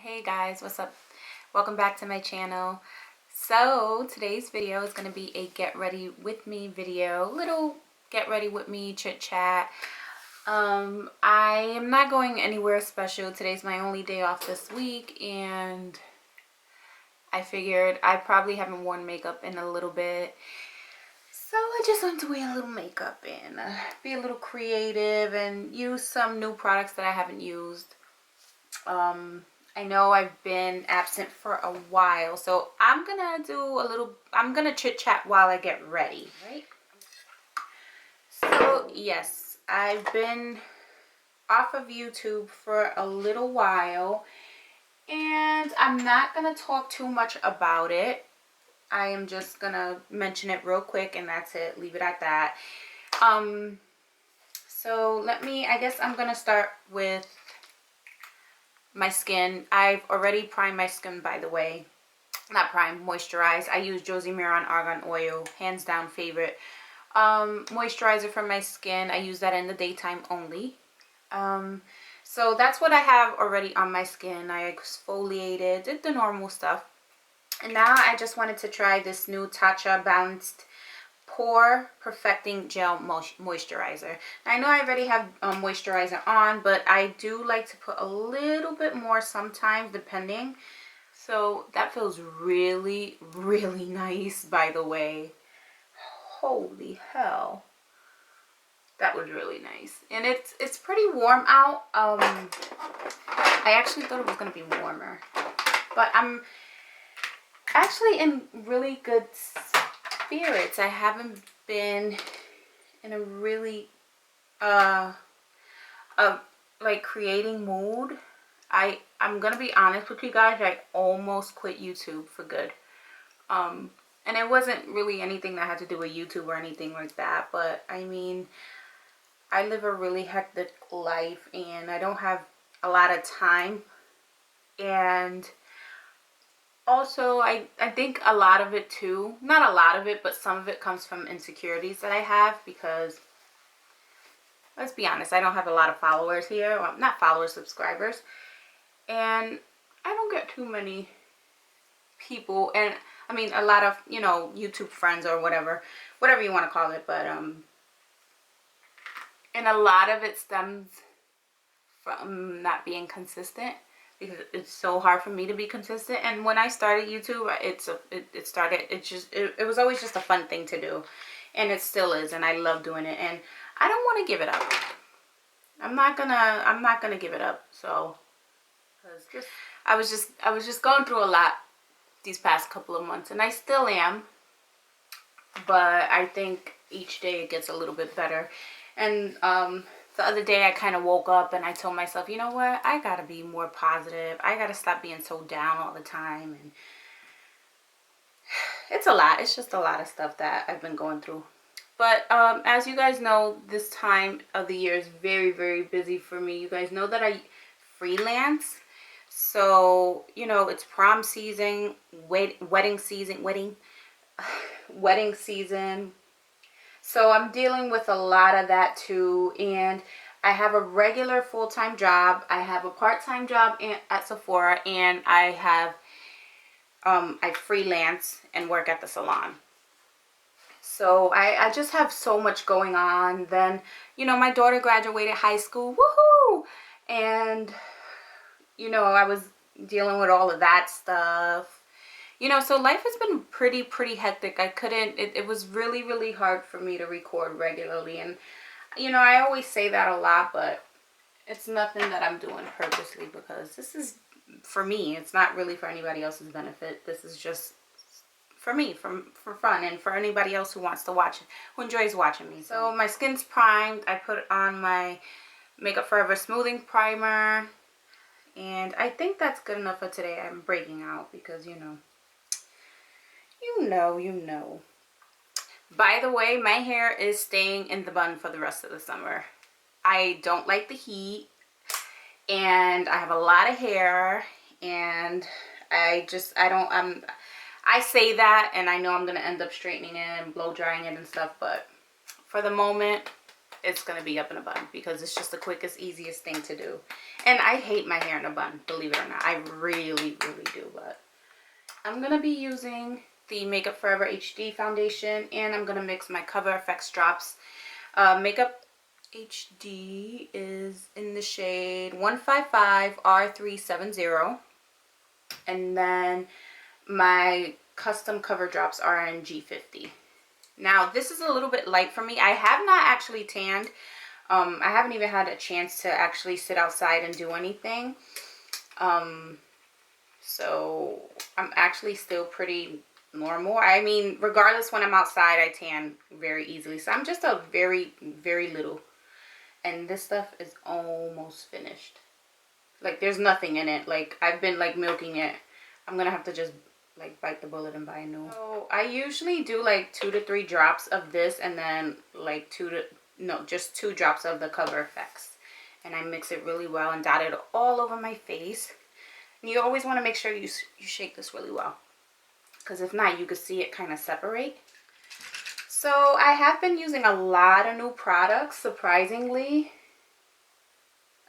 Hey guys, what's up? Welcome back to my channel. So today's video is going to be a get ready with me video, little get ready with me chit chat. I am not going anywhere special. Today's my only day off this week, and I figured I probably haven't worn makeup in a little bit, so I just want to wear a little makeup and be a little creative and use some new products that I haven't used. I know I've been absent for a while, so I'm gonna chit chat while I get ready, right? So yes, I've been off of YouTube for a little while, and I'm not gonna talk too much about it. I am just gonna mention it real quick, and that's it. Leave it at that. So I guess I'm gonna start with my skin. I've already primed my skin, by the way. Not primed, moisturized. I use Josie Maran Argan Oil, hands down favorite moisturizer for my skin. I use that in the daytime only. So that's what I have already on my skin. I exfoliated, did the normal stuff. And now I just wanted to try this new Tatcha Balanced Pore Perfecting Gel Moisturizer. I know I already have moisturizer on, but I do like to put a little bit more sometimes, depending. So that feels really, really nice, by the way. Holy hell. That was really nice. And it's pretty warm out. I actually thought it was going to be warmer. But I'm actually in really good spirits. I haven't been in a really like creating mood. I'm gonna be honest with you guys, I almost quit YouTube for good. And it wasn't really anything that had to do with YouTube or anything like that, but I mean, I live a really hectic life and I don't have a lot of time. And also, I think a lot of it too, not a lot of it, but some of it comes from insecurities that I have, because let's be honest, I don't have a lot of followers here. Well, not followers, subscribers. And I don't get too many people, and I mean a lot of, you know, YouTube friends or whatever you want to call it, but and a lot of it stems from not being consistent, because it's so hard for me to be consistent. And when I started YouTube, it was always just a fun thing to do, and it still is, and I love doing it, and I don't want to give it up. I'm not gonna give it up. So I was just going through a lot these past couple of months, and I still am, but I think each day it gets a little bit better. And the other day I kind of woke up and I told myself, you know what, I gotta be more positive. I gotta stop being so down all the time. And it's a lot. It's just a lot of stuff that I've been going through. But as you guys know, this time of the year is very, very busy for me. You guys know that I freelance. So, you know, it's prom season, wedding season. So I'm dealing with a lot of that too. And I have a regular full-time job. I have a part-time job at Sephora, and I freelance and work at the salon. So I just have so much going on. Then, you know, my daughter graduated high school. Woohoo! And, you know, I was dealing with all of that stuff. You know, so life has been pretty hectic. It was really, really hard for me to record regularly. And, you know, I always say that a lot, but it's nothing that I'm doing purposely, because this is for me. It's not really for anybody else's benefit. This is just for me, for fun, and for anybody else who wants to watch it, who enjoys watching me. So my skin's primed. I put on my Makeup Forever Smoothing Primer, and I think that's good enough for today. I'm breaking out because, you know. By the way, my hair is staying in the bun for the rest of the summer. I don't like the heat, and I have a lot of hair, and I say that, and I know I'm going to end up straightening it and blow drying it and stuff, but for the moment, it's gonna be up in a bun because it's just the quickest, easiest thing to do. And I hate my hair in a bun, believe it or not. I really, really do. But I'm gonna be using the Makeup Forever HD foundation, and I'm gonna mix my Cover FX drops. Makeup HD is in the shade 155 R370, and then my custom cover drops are in G50. Now this is a little bit light for me. I have not actually tanned. I haven't even had a chance to actually sit outside and do anything. So I'm actually still pretty normal. I mean, regardless, when I'm outside, I tan very easily. So I'm just a very, very little. And this stuff is almost finished. Like, there's nothing in it. Like, I've been, like, milking it. I'm going to have to just, like, bite the bullet and buy a new. So I usually do, like, 2 to 3 drops of this. And then, like, just 2 drops of the Cover FX. And I mix it really well and dot it all over my face. And you always want to make sure you shake this really well, because if not, you could see it kind of separate. So I have been using a lot of new products, surprisingly.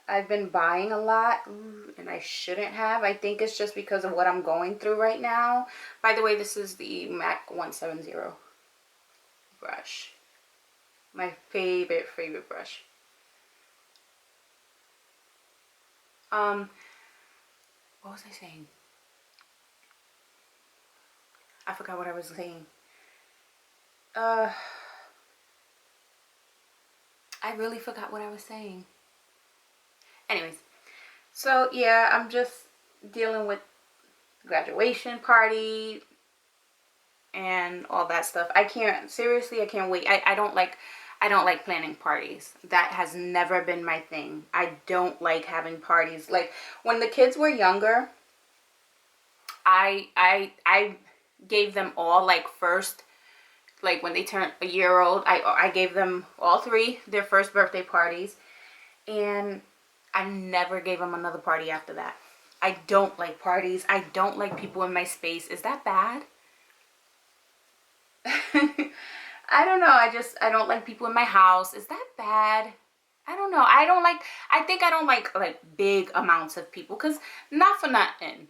I've been buying a lot, and I shouldn't have. I think it's just because of what I'm going through right now. By the way, this is the MAC 170 brush. My favorite brush. What was I saying? I forgot what I was saying. I really forgot what I was saying. Anyways, so yeah, I'm just dealing with graduation party and all that stuff. I can't wait. I don't like planning parties. That has never been my thing. I don't like having parties. Like, when the kids were younger, I gave them all, like, first, like, when they turned a year old, I gave them all 3 their first birthday parties, and I never gave them another party after that. I don't like parties. I don't like people in my space. Is that bad? I don't know. I don't like people in my house. Is that bad? I don't know. I think I don't like big amounts of people, because not for nothing.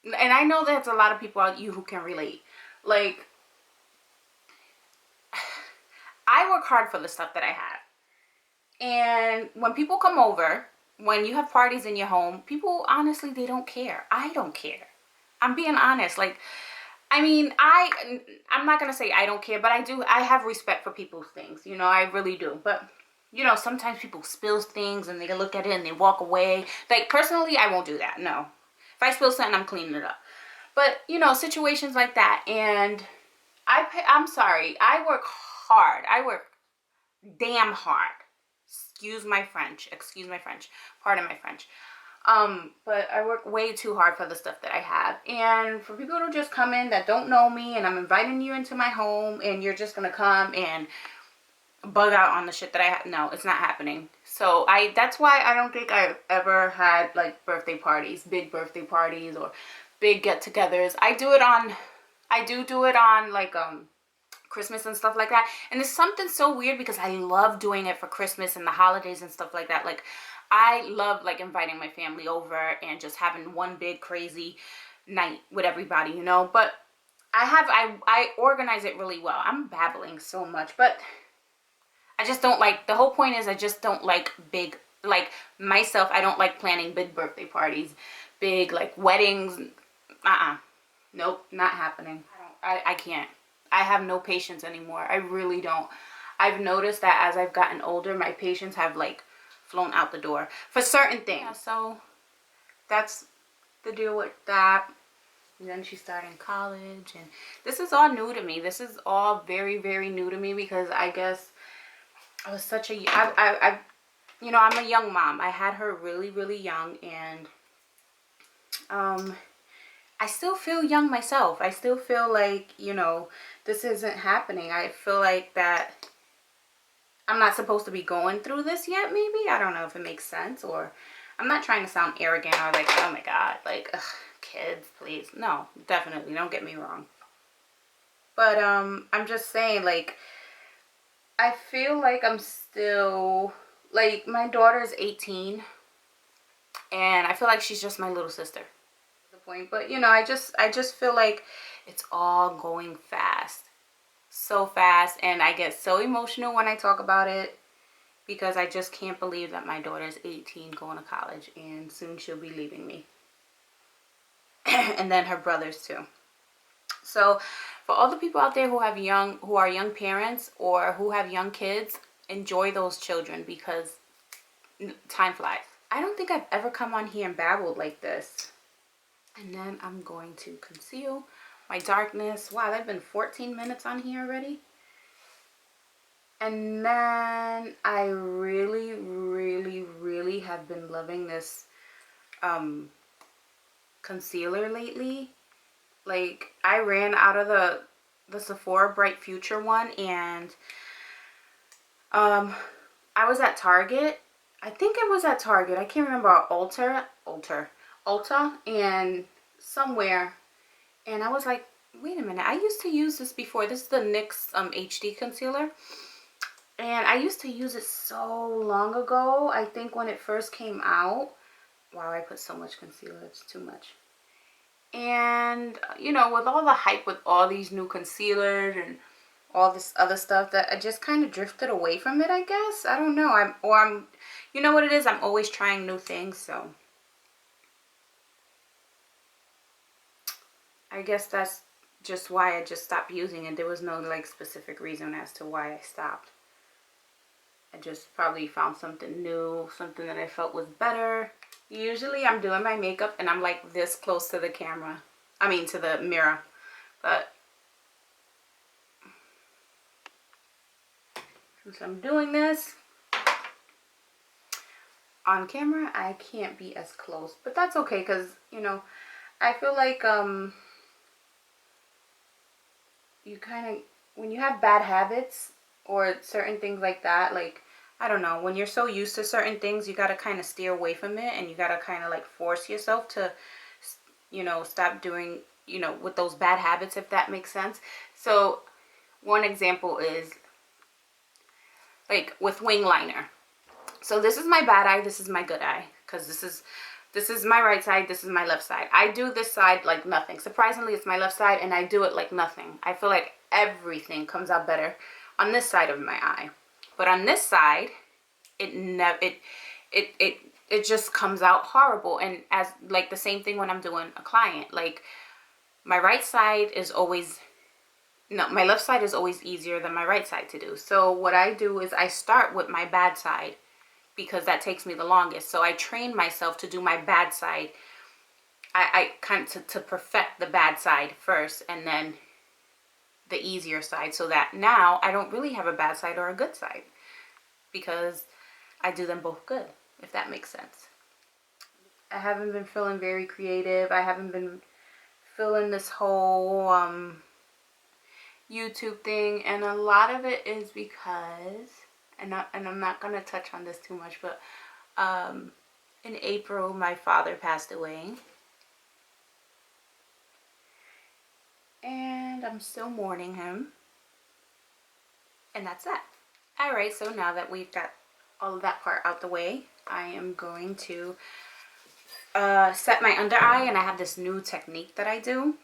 And I know there's a lot of people out you who can relate. Like, I work hard for the stuff that I have. And when people come over, when you have parties in your home, people, honestly, they don't care. I don't care. I'm being honest. Like, I mean, I'm not going to say I don't care, but I have respect for people's things. You know, I really do. But, you know, sometimes people spill things and they look at it and they walk away. Like, personally, I won't do that. No. If I spill something, I'm cleaning it up. But, you know, situations like that. And I'm sorry. I work hard. I work damn hard. Excuse my French. Pardon my French. But I work way too hard for the stuff that I have. And for people to just come in that don't know me, and I'm inviting you into my home, and you're just gonna come and bug out on the shit that I have. No, it's not happening. So that's why I don't think I've ever had, like, birthday parties, big birthday parties, or big get-togethers. I do it on like Christmas and stuff like that. And it's something so weird, because I love doing it for Christmas and the holidays and stuff like that. Like, I love, like, inviting my family over and just having one big crazy night with everybody, you know. But I organize it really well. I'm babbling so much, but I just don't like, the whole point is I just don't like big, like, myself, I don't like planning big birthday parties, big, like, weddings. Nope, not happening. I can't. I have no patience anymore. I really don't. I've noticed that as I've gotten older, my patience have, like, flown out the door for certain things. Yeah, so that's the deal with that. And then she started in college, and this is all new to me. This is all very, very new to me, because I guess I was such a, you know, I'm a young mom. I had her really, really young, and I still feel young myself. I still feel like, you know, this isn't happening. I feel like that I'm not supposed to be going through this yet, maybe. I don't know if it makes sense, or I'm not trying to sound arrogant or like, oh my God, like, ugh, kids, please. No, definitely, don't get me wrong. But I'm just saying, like, I feel like I'm still, like, my daughter's 18 and I feel like she's just my little sister. The point, but you know, I just feel like it's all going fast, so fast, and I get so emotional when I talk about it because I just can't believe that my daughter's 18 going to college and soon she'll be leaving me. And then her brothers too. So for all the people out there who are young parents or who have young kids, enjoy those children because time flies. I don't think I've ever come on here and babbled like this. And then I'm going to conceal my darkness. Wow, that's been 14 minutes on here already. And then I really, really, really have been loving this concealer lately. Like, I ran out of the Sephora Bright Future one, and I was at Target. I think it was at Target. I can't remember. Ulta, and somewhere. And I was like, wait a minute. I used to use this before. This is the NYX HD concealer. And I used to use it so long ago. I think when it first came out. Wow, I put so much concealer. It's too much. And, you know, with all the hype with all these new concealers and all this other stuff, that I just kind of drifted away from it, I guess. I don't know. I'm, you know what it is? I'm always trying new things, so. I guess that's just why I just stopped using it. There was no, like, specific reason as to why I stopped. I just probably found something new, something that I felt was better. Usually I'm doing my makeup and I'm like this close to the camera. I mean to the mirror. But since I'm doing this on camera, I can't be as close. But that's okay because, you know, I feel like you kind of, when you have bad habits or certain things like that, like, I don't know, when you're so used to certain things, you got to kind of steer away from it, and you got to kind of like force yourself to, you know, stop doing, you know, with those bad habits, if that makes sense. So one example is like with wing liner. So this is my bad eye, this is my good eye, because this is my right side, this is my left side. I do this side like nothing. Surprisingly, it's my left side, and I do it like nothing. I feel like everything comes out better on this side of my eye. But on this side, it just comes out horrible. And as like the same thing when I'm doing a client, like my right side is always, no, my left side is always easier than my right side to do. So what I do is I start with my bad side because that takes me the longest. So I train myself to do my bad side. I kind of to perfect the bad side first, and then the easier side, so that now I don't really have a bad side or a good side because I do them both good, if that makes sense. I haven't been feeling very creative. I haven't been feeling this whole YouTube thing, and a lot of it is because, and I'm not gonna touch on this too much, but in April my father passed away. And I'm still mourning him. And that's that. Alright, so now that we've got all of that part out the way, I am going to set my under eye, and I have this new technique that I do.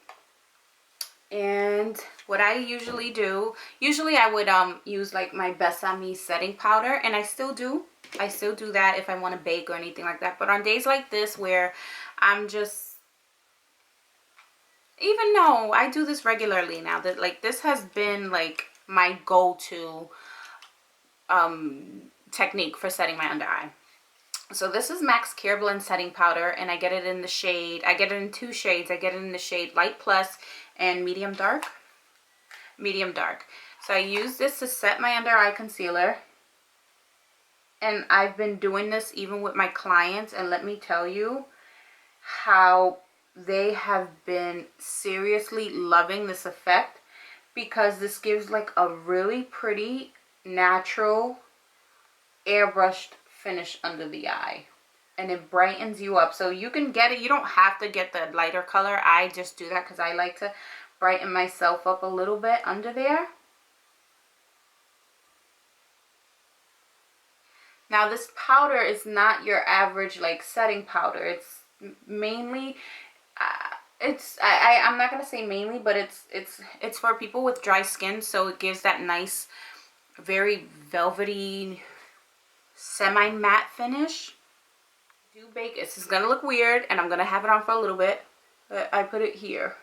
And what I usually do, I would use like my Besame setting powder, and I still do that if I want to bake or anything like that. But on days like this where I'm just, even though I do this regularly now, that like this has been like my go-to technique for setting my under eye. So this is Max Care Blend setting powder, and I get it in the shade, I get it in two shades. I get it in the shade Light Plus and Medium Dark. So I use this to set my under eye concealer, and I've been doing this even with my clients, and let me tell you how they have been seriously loving this effect, because this gives like a really pretty natural airbrushed finish under the eye, and it brightens you up. So you can get it, you don't have to get the lighter color. I just do that because I like to brighten myself up a little bit under there. Now this powder is not your average like setting powder. It's mainly, I'm not gonna say mainly, but it's for people with dry skin, so it gives that nice, very velvety, semi-matte finish. Do bake. This is gonna look weird, and I'm gonna have it on for a little bit. But I put it here.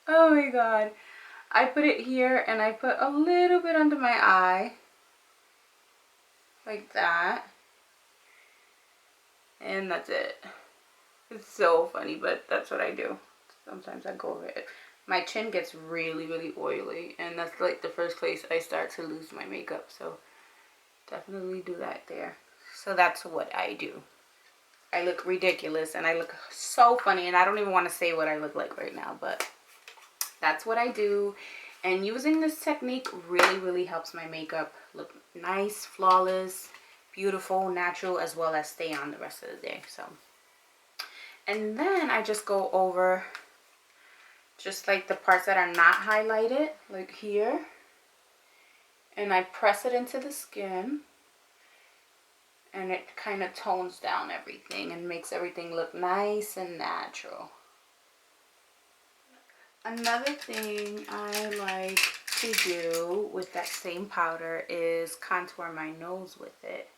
Oh my god. I put it here, and I put a little bit under my eye. Like that. And that's it. It's so funny, but that's what I do. Sometimes I go over it. My chin gets really, really oily, and that's like the first place I start to lose my makeup. So definitely do that there. So that's what I do. I look ridiculous, and I look so funny, and I don't even want to say what I look like right now, but that's what I do. And using this technique really, really helps my makeup look nice, flawless, beautiful, natural, as well as stay on the rest of the day. So, and then I just go over just like the parts that are not highlighted, like here, and I press it into the skin, and it kind of tones down everything and makes everything look nice and natural. Another thing I like to do with that same powder is contour my nose with it.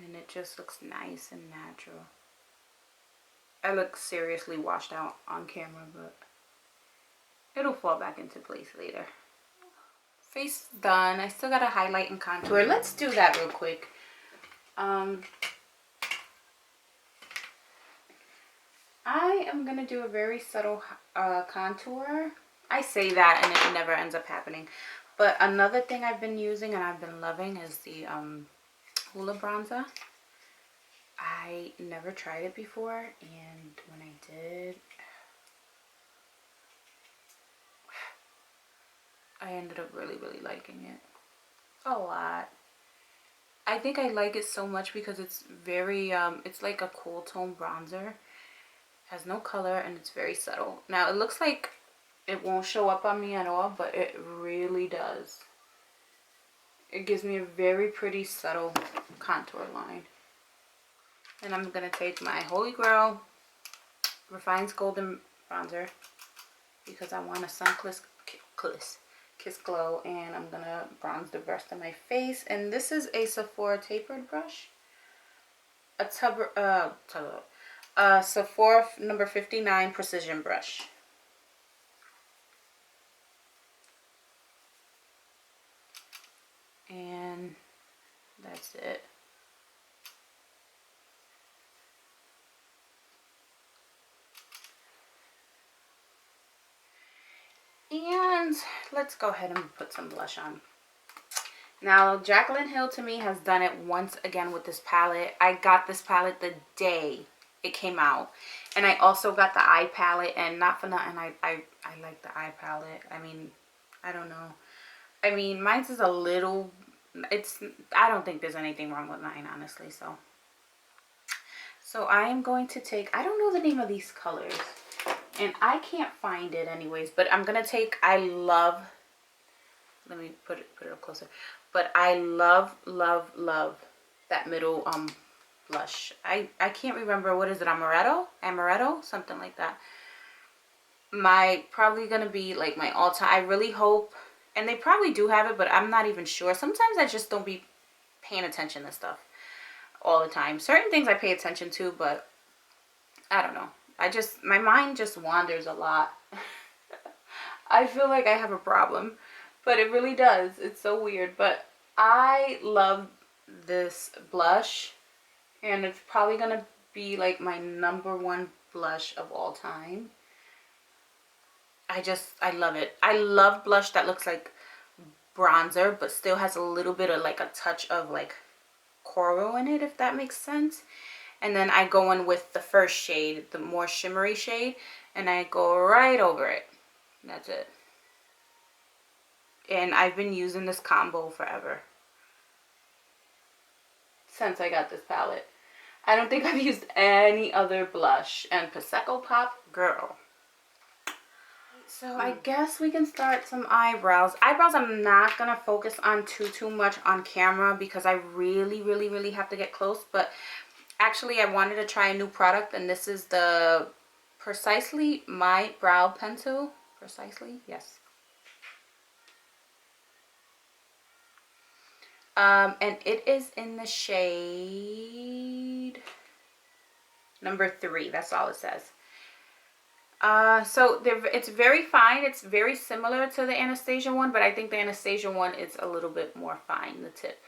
And it just looks nice and natural. I look seriously washed out on camera, but it'll fall back into place later. Face done. I still gotta highlight and contour. Let's do that real quick. I am gonna do a very subtle contour. I say that and it never ends up happening. But another thing I've been using and I've been loving is the Hoola bronzer. I never tried it before, and when I did, I ended up really, really liking it a lot. I think I like it so much because it's very, it's like a cool tone bronzer. Has no color, and it's very subtle. Now it looks like it won't show up on me at all, but it really does. It gives me a very pretty subtle contour line. And I'm gonna take my Holy Grail Refined Golden Bronzer because I want a kiss glow, and I'm gonna bronze the rest of my face. And this is a Sephora tapered brush, a Sephora number 59 precision brush. And that's it. And let's go ahead and put some blush on. Now, Jaclyn Hill to me has done it once again with this palette. I got this palette the day it came out. And I also got the eye palette, and not for nothing, I like the eye palette. I mean, I don't know. I mean, mine's is a little, I don't think there's anything wrong with mine, honestly, so I am going to take, I don't know the name of these colors, and I can't find it anyways, but I'm gonna take, let me put it up closer, but I love that middle blush. I can't remember, what is it, amaretto, something like that. Probably gonna be like my all-time. I really hope, and they probably do have it, but I'm not even sure. Sometimes I just don't be paying attention to stuff all the time. Certain things I pay attention to, but I don't know. My mind just wanders a lot. I feel like I have a problem, but it really does. It's so weird, but I love this blush, and it's probably gonna be like my #1 blush of all time. I love it. I love blush that looks like bronzer, but still has a little bit of like a touch of like coral in it, if that makes sense. And then I go in with the first shade, the more shimmery shade, and I go right over it. That's it. And I've been using this combo forever. Since I got this palette. I don't think I've used any other blush. And Prosecco Pop, girl. So I guess we can start some eyebrows. Eyebrows I'm not gonna focus on too much on camera because I really have to get close. But actually I wanted to try a new product, and this is the Precisely My Brow Pencil. Precisely, yes. And it is in the shade number 3. That's all it says. So it's very fine. It's very similar to the Anastasia one, but I think the Anastasia one is a little bit more fine, the tip.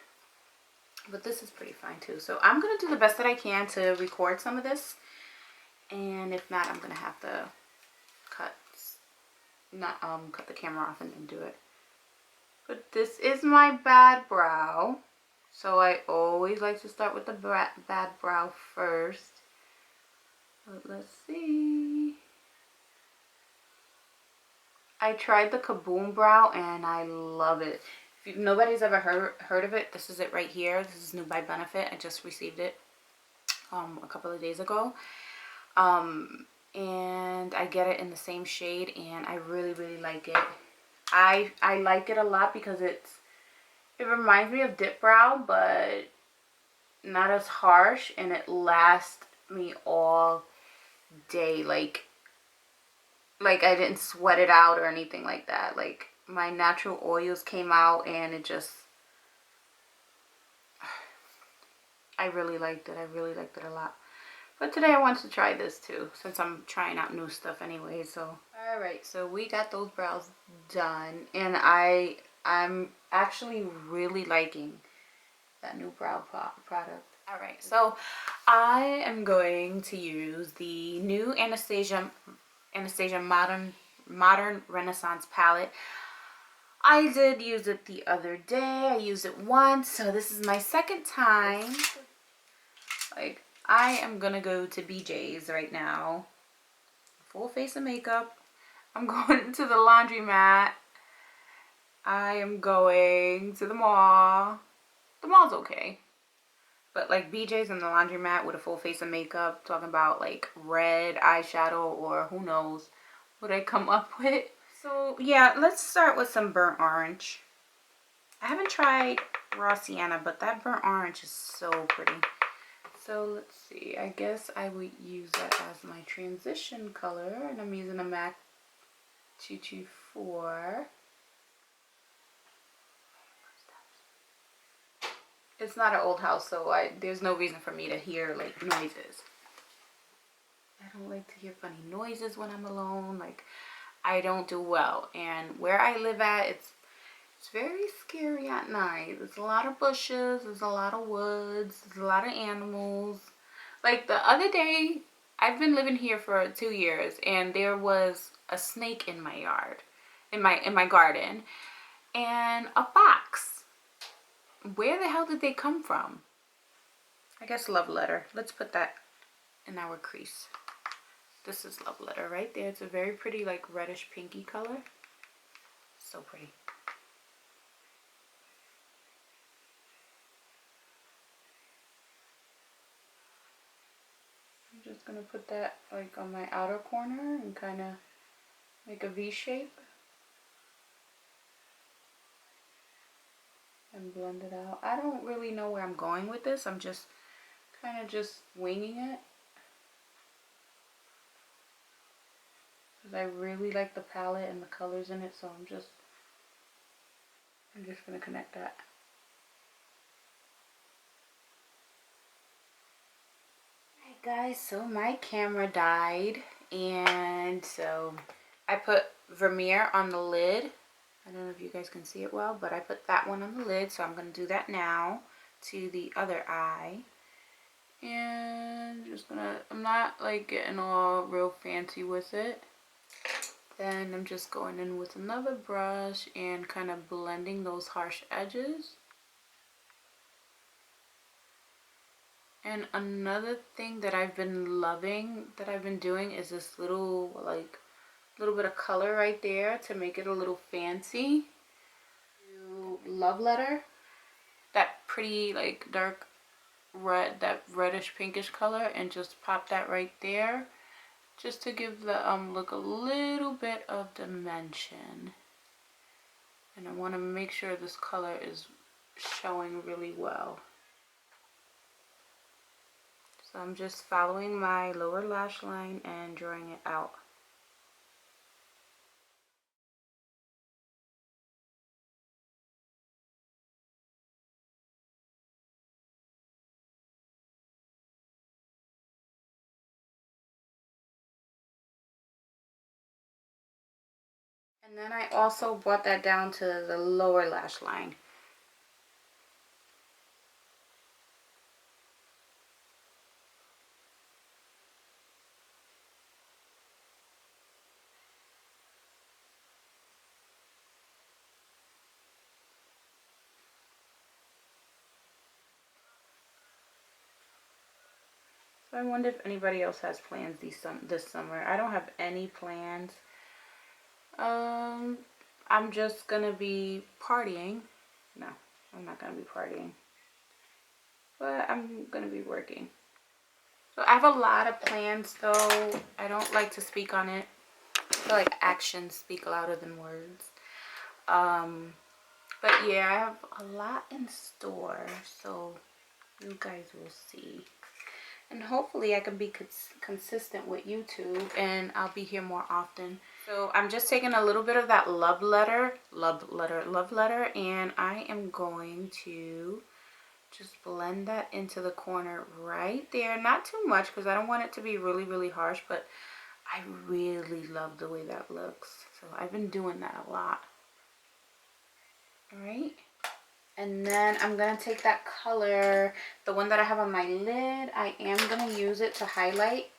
But this is pretty fine too. So I'm going to do the best that I can to record some of this. And if not, I'm going to have to cut the camera off and then do it. But this is my bad brow. So I always like to start with the bad brow first. But let's see. I tried the Kaboom brow and I love it. If nobody's ever heard of it, this is it right here. This is new by Benefit. I just received it a couple of days ago. And I get it in the same shade, and I really like it. I like it a lot because it reminds me of Dip Brow, but not as harsh, and it lasts me all day. Like I didn't sweat it out or anything like that. Like my natural oils came out, and it just, I really liked it. I really liked it a lot. But today I want to try this too, since I'm trying out new stuff anyway. So alright, so we got those brows done, and I'm actually really liking that new brow product. Alright, so I am going to use the new Anastasia Modern Renaissance palette. I did use it the other day. I used it once, so this is my second time. Like, I am gonna go to BJ's right now. Full face of makeup. I'm going to the laundromat. I am going to the mall. The mall's okay. But like BJ's and the laundromat with a full face of makeup, talking about like red eyeshadow or who knows what I come up with. So yeah, let's start with some burnt orange. I haven't tried raw sienna, but that burnt orange is so pretty. So let's see, I guess I would use that as my transition color, and I'm using a MAC 224. It's not an old house, so there's no reason for me to hear like noises. I don't like to hear funny noises when I'm alone. Like, I don't do well, and where I live at, it's very scary at night. There's a lot of bushes, there's a lot of woods, there's a lot of animals. Like the other day, I've been living here for 2 years, and there was a snake in my yard, in my garden, and a fox. Where the hell did they come from? I guess Love Letter. Let's put that in our crease. This is Love Letter right there. It's a very pretty like reddish pinky color. So pretty. I'm just gonna put that like on my outer corner and kind of make a V shape and blend it out. I don't really know where I'm going with this. I'm just kind of just winging it because I really like the palette and the colors in it, so I'm just gonna connect that. Guys, so my camera died, and so I put Vermeer on the lid. I don't know if you guys can see it well, but I put that one on the lid, so I'm going to do that now to the other eye. And just gonna, I'm not like getting all real fancy with it. Then I'm just going in with another brush and kind of blending those harsh edges. And another thing that I've been loving, that I've been doing, is this little bit of color right there to make it a little fancy. Love Letter, that pretty like dark red, that reddish pinkish color, and just pop that right there. just to give the look a little bit of dimension. And I want to make sure this color is showing really well. So I'm just following my lower lash line and drawing it out. And then I also brought that down to the lower lash line. So I wonder if anybody else has plans this summer. I don't have any plans. I'm just gonna be partying. No, I'm not gonna be partying. But I'm gonna be working. So I have a lot of plans though. I don't like to speak on it. I feel like actions speak louder than words. But yeah, I have a lot in store. So you guys will see. And hopefully I can be consistent with YouTube and I'll be here more often. So I'm just taking a little bit of that love letter, and I am going to just blend that into the corner right there. Not too much because I don't want it to be really, really harsh, but I really love the way that looks. So I've been doing that a lot. All right. And then I'm going to take that color, the one that I have on my lid, I am going to use it to highlight.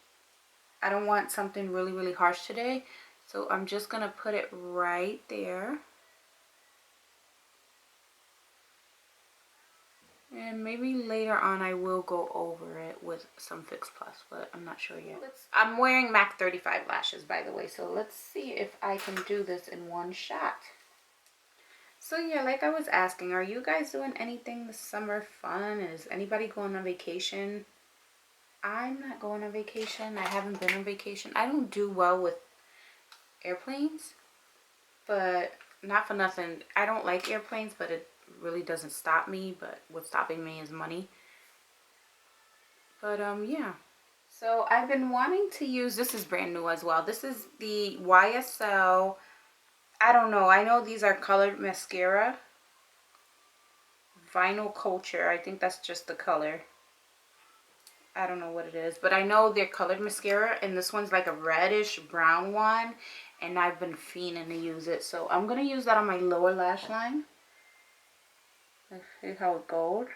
I don't want something really, really harsh today. So I'm just going to put it right there. And maybe later on I will go over it with some Fix Plus, but I'm not sure yet. I'm wearing MAC 35 lashes, by the way, so let's see if I can do this in one shot. So yeah, like I was asking, are you guys doing anything this summer fun? Is anybody going on vacation? I'm not going on vacation. I haven't been on vacation. I don't do well with airplanes, but not for nothing. I don't like airplanes, but it really doesn't stop me. But what's stopping me is money. But yeah. So I've been wanting to use, this is brand new as well. This is the YSL, I don't know. I know these are colored mascara. Vinyl Culture. I think that's just the color. I don't know what it is, but I know they're colored mascara, and this one's like a reddish brown one, and I've been fiending to use it. So I'm going to use that on my lower lash line. Let's see how it goes.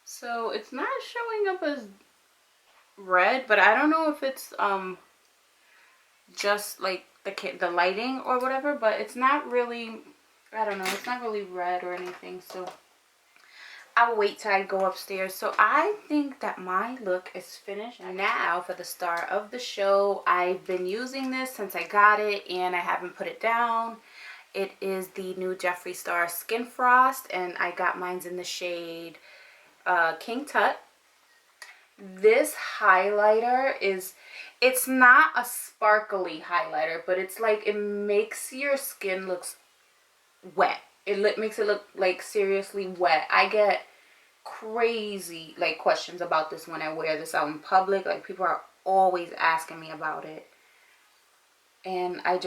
So it's not showing up as red, but I don't know if it's just like the lighting or whatever, but it's not really, I don't know, it's not really red or anything. So I'll wait till I go upstairs. So I think that my look is finished. Now for the star of the show. I've been using this since I got it and I haven't put it down. It is the new Jeffree Star Skin Frost, and I got mine's in the shade King Tut. This highlighter is, it's not a sparkly highlighter, but it's like, it makes your skin looks wet. It makes it look like seriously wet. I get crazy like questions about this when I wear this out in public. Like, people are always asking me about it, and I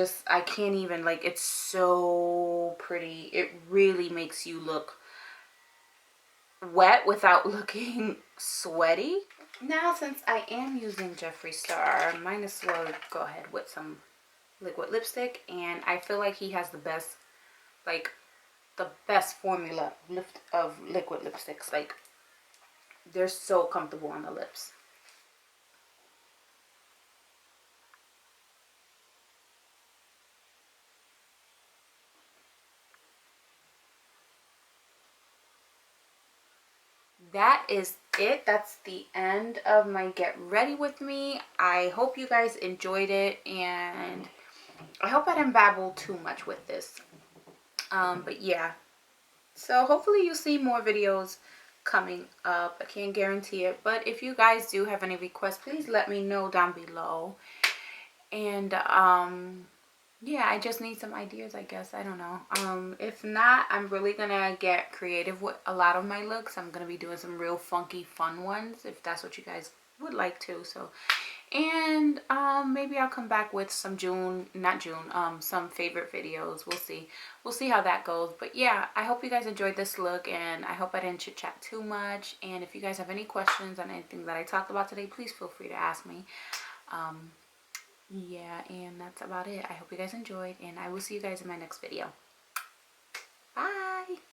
can't even, like, it's so pretty. It really makes you look wet without looking sweaty. Now, since I am using Jeffree Star, I might as well go ahead with some liquid lipstick, and I feel like he has the best, like, the best formula of liquid lipsticks. Like, they're so comfortable on the lips. That is it. That's the end of my get ready with me. I hope you guys enjoyed it, and I hope I didn't babble too much with this. But yeah, so hopefully you'll see more videos coming up. I can't guarantee it, but if you guys do have any requests, please let me know down below. And yeah, I just need some ideas, I guess. I don't know. If not, I'm really gonna get creative with a lot of my looks. I'm gonna be doing some real funky fun ones if that's what you guys would like to. So, and maybe I'll come back with some some favorite videos. We'll see how that goes. But yeah, I hope you guys enjoyed this look, and I hope I didn't chit chat too much. And if you guys have any questions on anything that I talked about today, please feel free to ask me. Yeah, and that's about it. I hope you guys enjoyed, and I will see you guys in my next video.